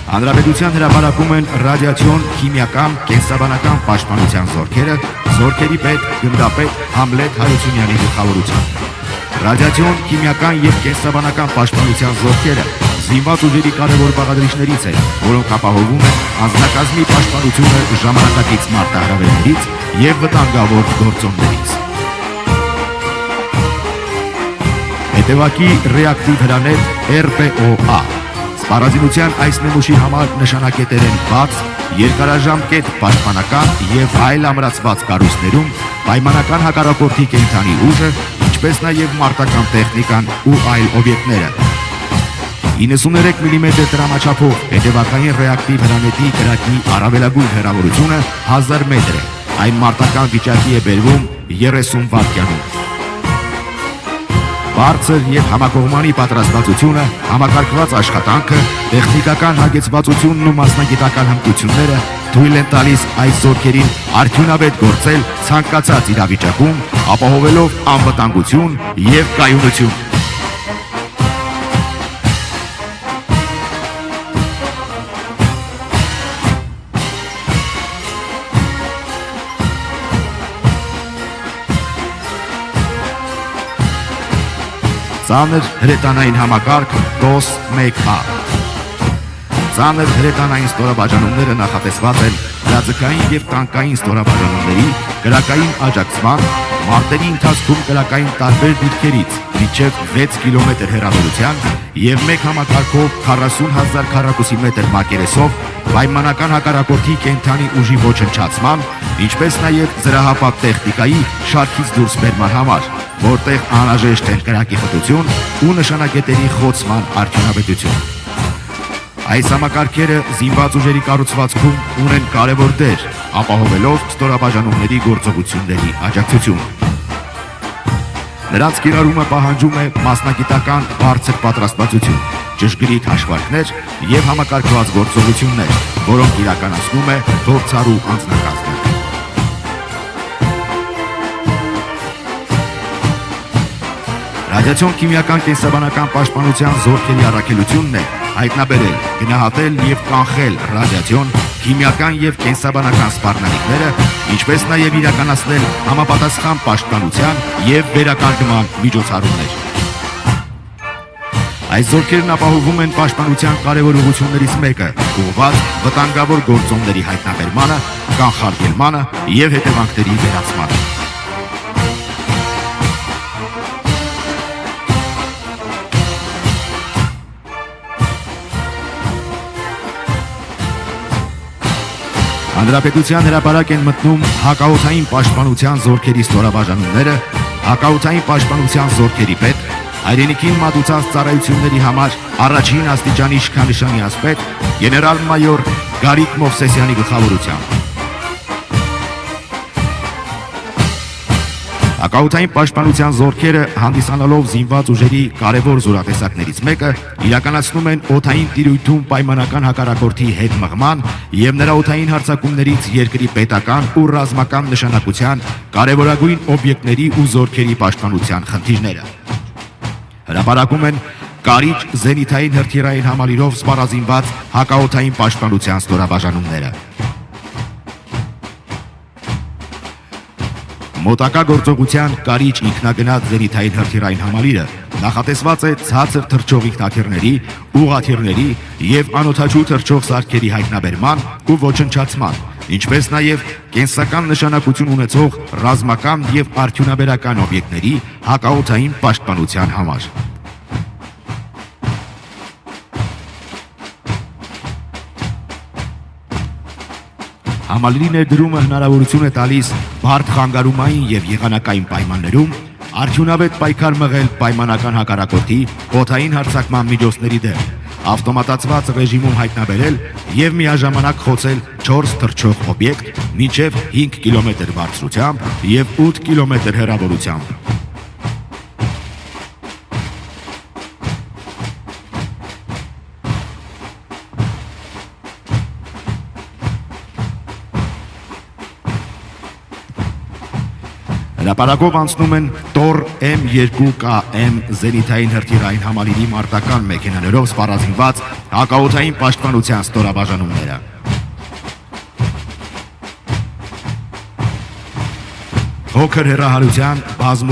Հանրապետության հրապարակում են ռադիացիոն, քիմիական, կենսաբանական պաշտպանության զորքերը, զորքերի պետ, գնդապետ Համլետ Հարությունյանի գլխավորությամբ։ Ռադիացիոն, քիմիական եւ կենսաբանական պաշտպանության զորքերը զինված ուժերի կարևոր բաղադրիչներից են, որոնք ապահովում են անձնակազմի պաշտպանությունը ժամանակակից մարտահրավերներից եւ վտանգավոր գործոններից։ Հետևակի ռեակտիվ հրաներ RPO-A Սպառազինության այս նմուշի համար նշանակետեր են բաց, երկարաժամկետ պաշտպանական եւ այլ ամրացված կառույցներում պայմանական հակառակորդի կենդանի ուժը, ինչպես նաեւ մարտական տեխնիկան ու այլ օբյեկտները։ 93 մմ տրամաչափով հետևակային ռեակտիվ հրանետի կրակի առավելագույն հեռավորությունը 1000 մետր է։ Այն մարտական վիճակի է բերվում 30 վայրկյանում։ Բարձր եւ համակողմանի պատրաստվածությունը, համակարգված աշխատանքը, տեխնիկական հագեցվածությունն ու մասնագիտական հմտությունները թույլ են տալիս այս զորքերին արդյունավետ գործել ցանկացած իրավիճակում, ապահովելով անվտանգություն եւ կայունություն։ Ծանր հրետանային համակարգ DOS-1A Ծանր հրետանային ստորաբաժանումները նախատեսված են հրաձգային և տանկային ստորաբաժանումների, կրակային աջակցման, մարտերի ընթացքում կրակային տարբեր դիրքերից մինչև 6 կիլոմետր հեռավորության և մեկ համակարգով 40,000 քառակուսի մետր մակերեսով պայմանական հակառակորդի կենդանի ուժի ոչնչացման, ինչպես նաև զրահապատ տեխնիկայի շարքից դուրս բերման համար, որտեղ անհրաժեշտ են կրակի խտություն ու նշանակետերի խոցման արդյունավետություն։ Այս համակարգերը զինված ուժերի կառուցվածքում ունեն կարևոր դեր, ապահովելով ստորաբաժանումների գործողությունների աջակցությունը։ Նրանց կիրառումը պահանջում է մասնագիտական բարձր պատրաստվածություն, ճշգրիտ հաշվարկներ եւ համակարգված գործողություններ, որոնք իրականացնում է փորձառու անձնակազմը։ Ռադիացիոն քիմիական կենսաբանական պաշտպանության զորքերի առաքելությունն է հայտնաբերել, գնահատել եւ կանխել ռադիացիոն, քիմիական եւ կենսաբանական սպառնալիքները, ինչպես նաեւ իրականացնել համապատասխան պաշտպանության եւ վերականգնման միջոցառումներ։ Այս զորքերն ապահովում են պաշտպանության կարևոր ուղղություններից մեկը՝ ուղղված վտանգավոր գործոնների հայտնաբերմանը, կանխարգելմանը եւ հետևանքների վերացմանը։ Հանրապետության հրապարակ են մտնում հակաօդային պաշտպանության զորքերի ստորաբաժանումները, հակաօդային պաշտպանության զորքերի պետ, հայրենիքին մատուցած ծառայությունների համար առաջին աստիճանի իշխանանշանի ասպետ գեներալ-մայոր Գարիկ Մովսեսյանի գլխավորությամբ։ Հակաօդային պաշտպանության զորքերը, հանդիսանալով զինված ուժերի կարևոր զորատեսակներից մեկը, իրականացնում են օդային տիրույթում պայմանական հակառակորդի հետ մղման եւ նրա օդային հարձակումներից երկրի պետական ու ռազմական նշանակության կարևորագույն օբյեկտների ու զորքերի պաշտպանության խնդիրները։ Հրապարակում են Կարիճ զենիթային հրթիռային համալիրով սպառազինված հակաօդային պաշտպանության ստորաբաժանումները։ Մոտակա գործողության Կարիճ ինքնագնաց զենիթային հրթիռային համալիրը նախատեսված է ցածր թռչող ինքնաթիռների, ուղղաթիռների եւ անօդաչու թռչող սարքերի հայտնաբերման ու ոչնչացման, ինչպես նաեւ կենսական նշանակություն ունեցող ռազմական եւ արդյունաբերական օբյեկտների հակաօդային պաշտպանության համար։ Համալիրի ներդրումը հնարավորություն է տալիս բարդ խանգարումային եւ եղանակային պայմաններում արդյունավետ պայքար մղել պայմանական հակառակորդի օդային հարձակման միջոցների դեմ, ավտոմատացված ռեժիմում հայտնաբերել եւ միաժամանակ խոցել 4 թռչող օբյեկտ մինչեւ 5 կիլոմետր բարձրությամբ եւ 8 կիլոմետր հեռավորությամբ։ Հրապարակով անցնում են Տոր M2KM զենիթային հրթիռային համալիրի մարտական մեքենաներով սպառազինված հակաօդային պաշտպանության ստորաբաժանումները։ Փոքր հեռահարության բազմու